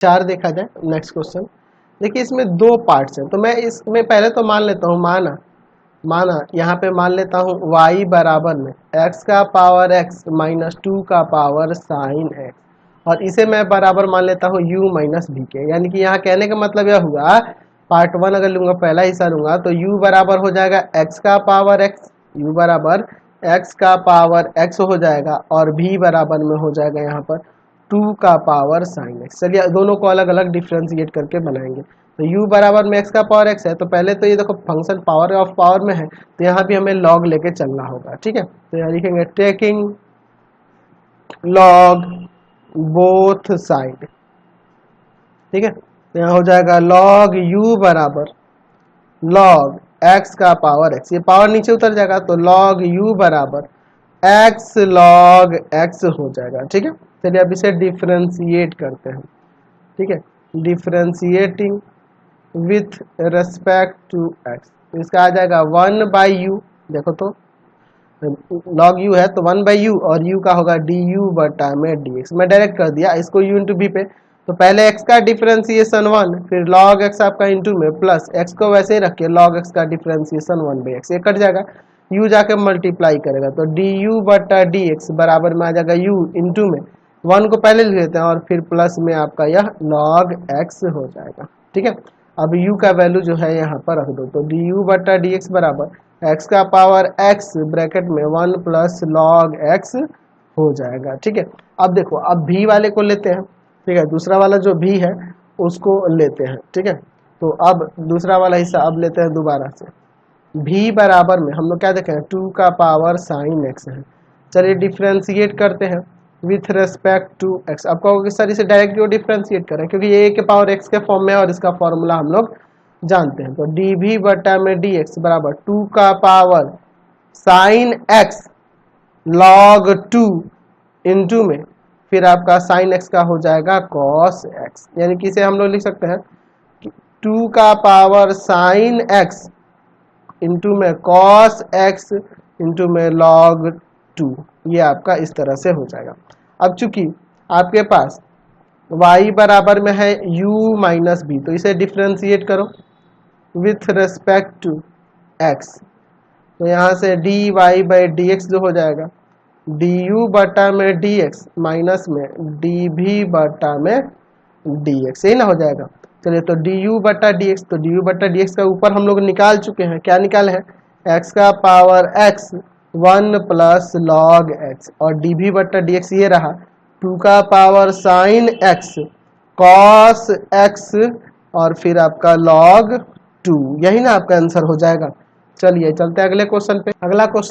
4 देखा जाए next question. देखिए इसमें 2 पार्ट्स हैं, तो मैं इसमें पहले तो मान लेता हूँ माना यहाँ पे मान लेता हूँ y बराबर में x का पावर x माइनस 2 का पावर साइन x, और इसे मैं बराबर मान लेता हूँ u माइनस v के। यानी कि यहाँ कहने का मतलब यह हुआ, पार्ट 1 अगर लूंगा, पहला हिस्सा लूंगा, तो u बराबर हो जाएगा x का पावर x, u बराबर x का पावर x हो जाएगा, और v बराबर में हो जाएगा यहाँ पर 2 का पावर साइन x। चलिए दोनों को अलग अलग डिफ्रेंशिएट करके बनाएंगे। तो u बराबर में x का पावर x है, तो पहले तो ये देखो फंक्शन पावर ऑफ पावर में है, तो यहाँ भी हमें log लेके चलना होगा। ठीक है, तो यहाँ लिखेंगे टेकिंग log बोथ साइड। ठीक है, तो यहाँ हो जाएगा log u बराबर log x का पावर x, ये पावर नीचे उतर जाएगा, तो log u बराबर x log x हो जाएगा। ठीक है, चलिए अब इसे डिफ्रेंशिएट करते हैं। ठीक है, differentiating with respect to x, इसका आ जाएगा 1/u। देखो तो log u है तो 1/u, और u का होगा du बटा में dx। मैं डायरेक्ट कर दिया इसको u इंटू बी पे, तो पहले x का डिफ्रेंसिएशन 1, फिर log x आपका इंटू में प्लस x को वैसे ही रखे log x का डिफ्रेंसिएशन 1/x, ये कट जाएगा, u जाके मल्टीप्लाई करेगा, तो du बटा dx बराबर में आ जाएगा u इंटू में 1 को पहले लिख लेते हैं, और फिर प्लस में आपका यह log x हो जाएगा। ठीक है, अब u का वैल्यू जो है यहाँ पर रख दो, तो du बटा dx बराबर x का पावर x ब्रैकेट में 1 प्लस log x हो जाएगा। ठीक है, अब देखो अब v वाले को लेते हैं। ठीक है, दूसरा वाला जो v है उसको लेते हैं। ठीक है, तो अब दूसरा वाला हिस्सा अब लेते हैं दोबारा से। v बराबर में हम लोग क्या देखें, 2 का पावर साइन x है। चलिए डिफ्रेंशिएट करते हैं विथ रेस्पेक्ट टू x। अब कहोगे कि सर इसे डायरेक्ट क्यों डिफ्रेंशिएट करें, क्योंकि ये a के पावर x के फॉर्म में है और इसका फॉर्मूला हम लोग जानते हैं। तो dv बटा में dx बराबर 2 का power sine x log 2 into में फिर आपका साइन x का हो जाएगा cos x, यानी कि इसे हम लोग लिख सकते हैं 2 का पावर साइन x इंटू में cos x इंटू में log 2, ये आपका इस तरह से हो जाएगा। अब चूंकि आपके पास y बराबर में है u माइनस बी, तो इसे डिफ्रेंशिएट करो विथ रेस्पेक्ट टू x, तो यहाँ से dy बाई dx जो हो जाएगा du बटा में dx माइनस में dv बटा में dx, यही ना हो जाएगा। चलिए तो du बटा dx, तो du बटा dx का ऊपर हम लोग निकाल चुके हैं, क्या निकाले हैं, x का power x 1 plus log x, और dv बटा dx ये रहा 2 का power sine x cos x, और फिर आपका log 2, यही ना आपका आंसर हो जाएगा। चलिए चलते हैं अगले क्वेश्चन पे। अगला क्वेश्चन